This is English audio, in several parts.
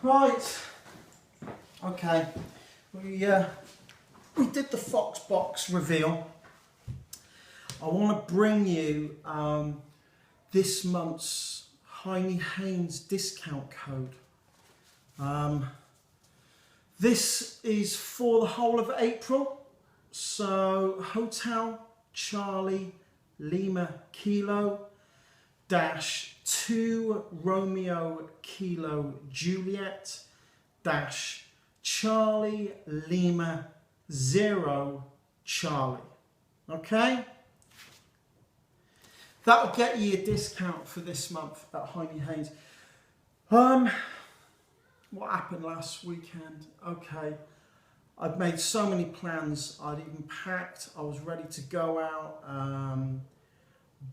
Right, okay, we did the Fox box reveal. I want to bring you this month's Heinnie Haynes discount code. This is for the whole of April, so Hotel Charlie Lima Kilo dash 2 Romeo Kilo Juliet dash Charlie Lima 0 Charlie. Okay? That'll get you a discount for this month at Heinnie Haynes. What happened last weekend? Okay, I'd made so many plans. I'd even packed. I was ready to go out.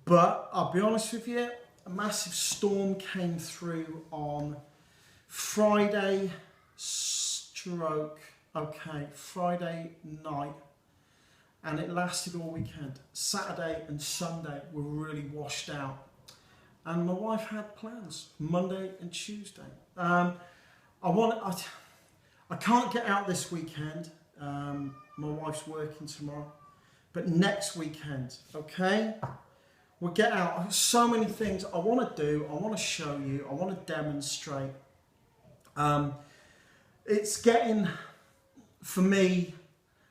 But I'll be honest with you, a massive storm came through on Friday night, and it lasted all weekend. Saturday and Sunday were really washed out, and my wife had plans Monday and Tuesday. I can't get out this weekend. My wife's working tomorrow, but next weekend, okay, we'll get out. I've got so many things I want to do. I want to show you. I want to demonstrate. It's getting, for me,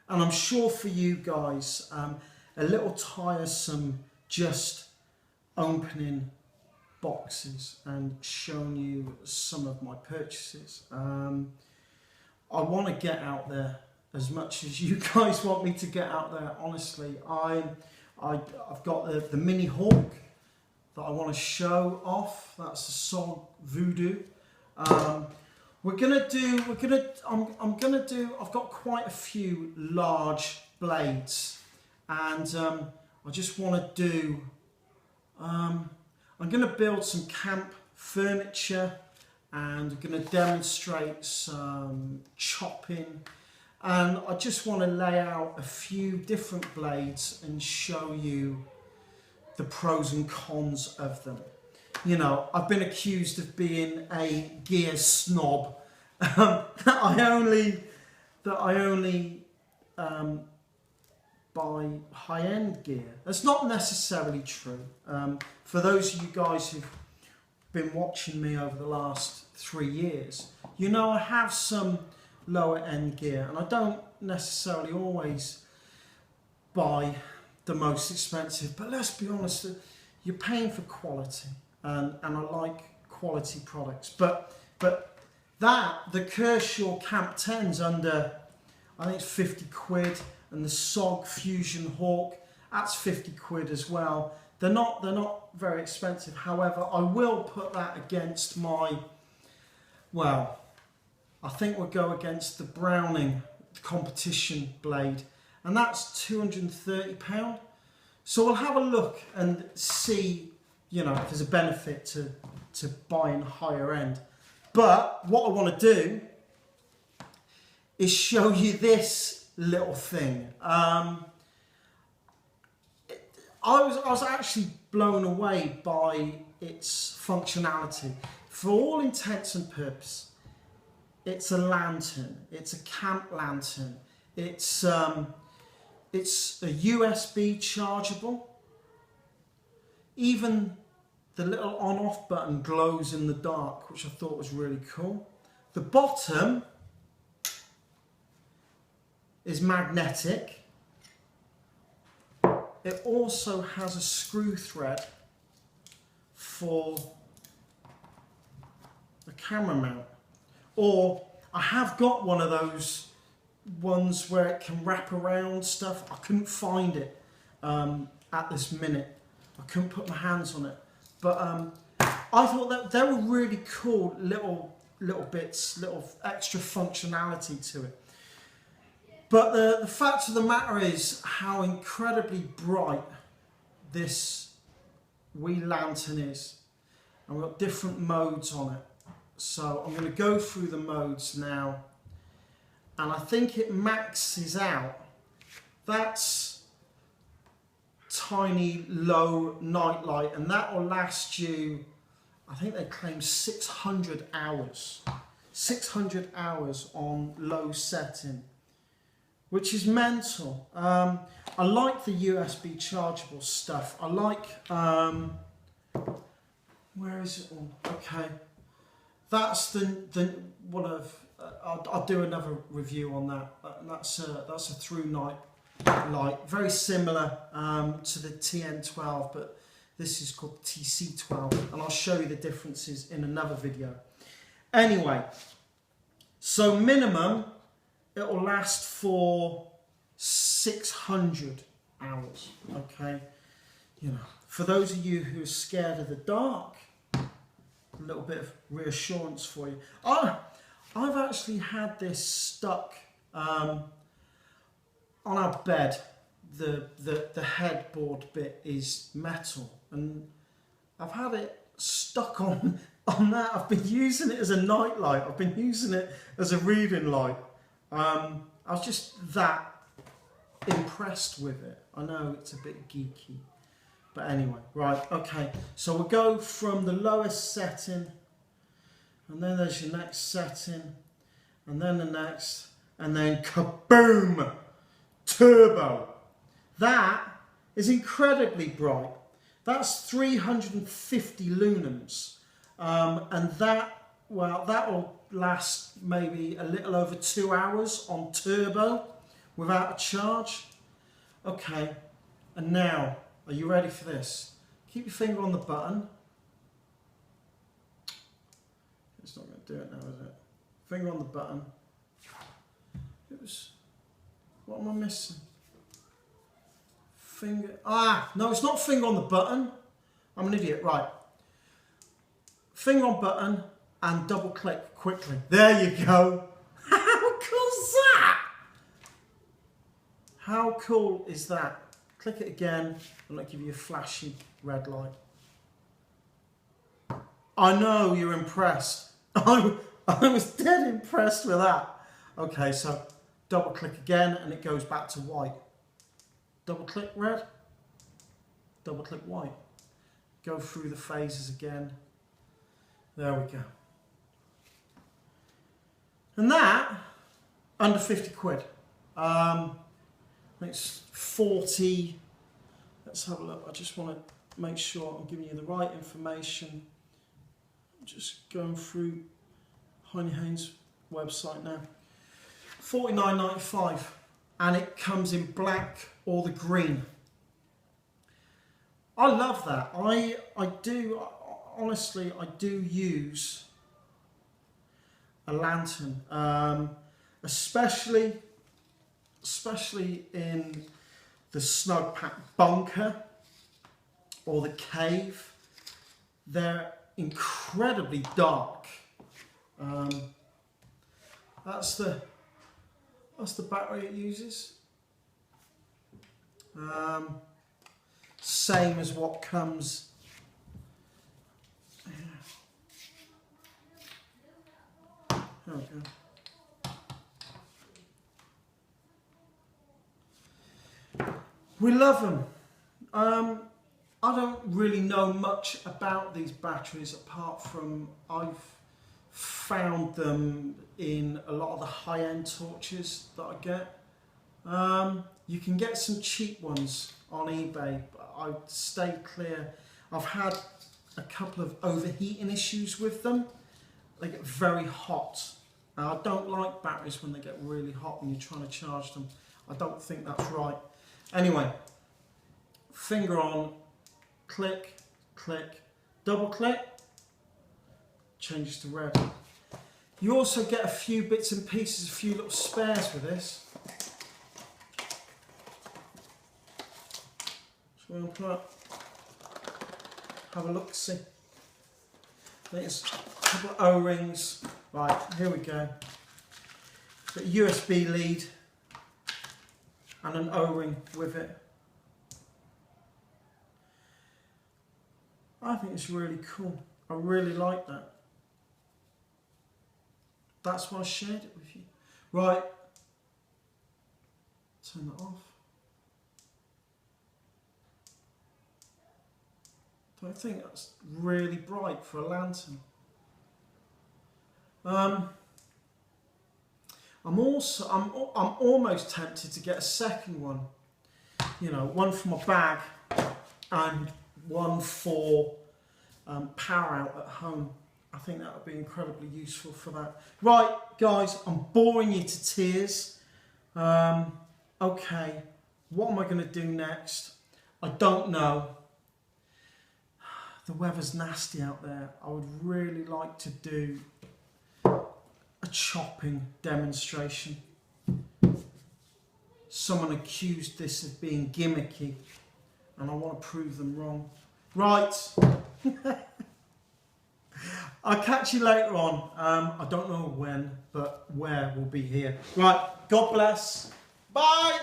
and I'm sure for you guys, a little tiresome just opening boxes and showing you some of my purchases. I want to get out there as much as you guys want me to get out there. Honestly, I've got the mini hawk that I want to show off. That's the Sog Voodoo. I've got quite a few large blades, and I just want to do, I'm going to build some camp furniture, and I'm going to demonstrate some chopping, and I just want to lay out a few different blades and show you the pros and cons of them. You know, I've been accused of being a gear snob. I only buy high-end gear. That's not necessarily true. For those of you guys who've been watching me over the last 3 years, you know I have some lower-end gear, and I don't necessarily always buy the most expensive, but let's be honest, you're paying for quality, and I like quality products. But the Kershaw Camp 10's under, I think it's 50 quid, and the Sog Fusion Hawk, that's 50 quid as well. They're not very expensive. However, I will put that against my, well, I think we'll go against the Browning competition blade, and that's £230. So we'll have a look and see, you know, if there's a benefit to buying higher end. But what I want to do is show you this little thing. I was actually blown away by its functionality. For all intents and purposes, it's a lantern. It's a camp lantern. It's a USB chargeable. Even the little on-off button glows in the dark, which I thought was really cool. The bottom is magnetic. It also has a screw thread for the camera mount. Or I have got one of those ones where it can wrap around stuff. I couldn't find it at this minute. I couldn't put my hands on it. But I thought that they were really cool little bits, little extra functionality to it. But the fact of the matter is how incredibly bright this wee lantern is. And we've got different modes on it. So I'm going to go through the modes now. And I think it maxes out. That's tiny low night light, and that will last you, I think they claim 600 hours. 600 hours on low setting, which is mental. I like the USB chargeable stuff. I like, where is it all? Okay, that's the one of. I'll do another review on that. That's a through night light, very similar to the TN12, but this is called TC12, and I'll show you the differences in another video. Anyway, so minimum it will last for 600 hours. Okay, you know, for those of you who are scared of the dark, a little bit of reassurance for you. I've actually had this stuck on our bed. The headboard bit is metal, and I've had it stuck on that. I've been using it as a night light. I've been using it as a reading light. I was just that impressed with it. I know it's a bit geeky, but anyway, right, okay. So we'll go from the lowest setting, and then there's your next setting, and then the next, and then kaboom! Turbo. That is incredibly bright. That's 350 lunams, and that will last maybe a little over 2 hours on turbo without a charge. Okay, and now, are you ready for this? Keep your finger on the button. It's not going to do it now, is it? Finger on the button. What am I missing? Finger. No, it's not finger on the button. I'm an idiot. Right. Finger on button and double click quickly. There you go. How cool's that? How cool is that? Click it again and it'll give you a flashy red light. I know you're impressed. I was dead impressed with that. Okay, so double click again and it goes back to white. Double click red, double click white. Go through the phases again. There we go. And that, under 50 quid. I think it's 40. Let's have a look. I just want to make sure I'm giving you the right information. I'm just going through Heinnie Haynes' website now. $49.95, and it comes in black or the green. I love that. I do, honestly, I do use a lantern, especially in the snug pack bunker or the cave. They're incredibly dark. That's the battery it uses. Same as what comes. There we go. We love them. I don't really know much about these batteries apart from I've found them in a lot of the high-end torches that I get. You can get some cheap ones on eBay, but I stay clear. I've had a couple of overheating issues with them. They get very hot. I don't like batteries when they get really hot when you're trying to charge them. I don't think that's right. Anyway, finger on, click, click, double click, changes to red. You also get a few bits and pieces, a few little spares with this. So we'll put, have a look, see. There's a couple of O-rings. Right, here we go. Got a USB lead and an O-ring with it. I think it's really cool. I really like that. That's why I shared it with you. Right, turn that off. Don't think that's really bright for a lantern. I'm almost tempted to get a second one. You know, one for my bag and one for power out at home. I think that would be incredibly useful for that. Right, guys, I'm boring you to tears. Okay, what am I going to do next? I don't know. The weather's nasty out there. I would really like to do a chopping demonstration. Someone accused this of being gimmicky, and I want to prove them wrong. Right. I'll catch you later on. I don't know when, but where will be here. Right. God bless. Bye.